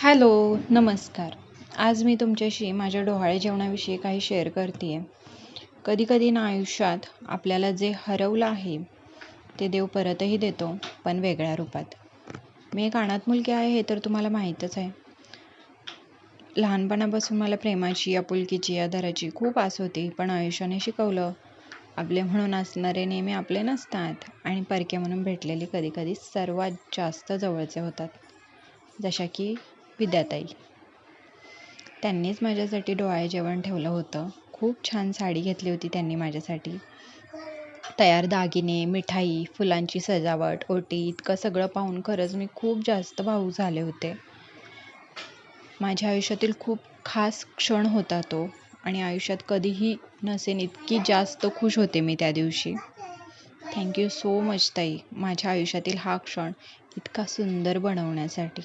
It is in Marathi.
हॅलो, नमस्कार. आज मी तुमच्याशी माझ्या डोहाळे जेवणाविषयी काही शेअर करते आहे. कधीकधी ना आयुष्यात आपल्याला जे हरवलं आहे ते देव परतही देतो, पण वेगळ्या रूपात. मी एक अनाथ मुलगी आहे हे तर तुम्हाला माहीतच आहे. लहानपणापासून मला प्रेमाची, आपुलकीची, आधाराची खूप आस होती, पण आयुष्याने शिकवलं, आपले म्हणून असणारे नेहमी आपले नसतात आणि परके म्हणून भेटलेले कधीकधी सर्वात जास्त जवळचे होतात. जशा की विद्याताई. त्यांनीच माझ्यासाठी डोहाळे जेवण ठेवलं होतं. खूप छान साडी घेतली होती त्यांनी माझ्यासाठी. तयार दागिने, मिठाई, फुलांची सजावट, ओटी इतकं सगळं पाहून खरंच मी खूप जास्त भावूक झाले होते. माझ्या आयुष्यातील खूप खास क्षण होता तो आणि आयुष्यात कधीही नसेन इतकी जास्त खुश होते मी त्या दिवशी. थँक्यू सो मच ताई, माझ्या आयुष्यातील हा क्षण इतका सुंदर बनवण्यासाठी.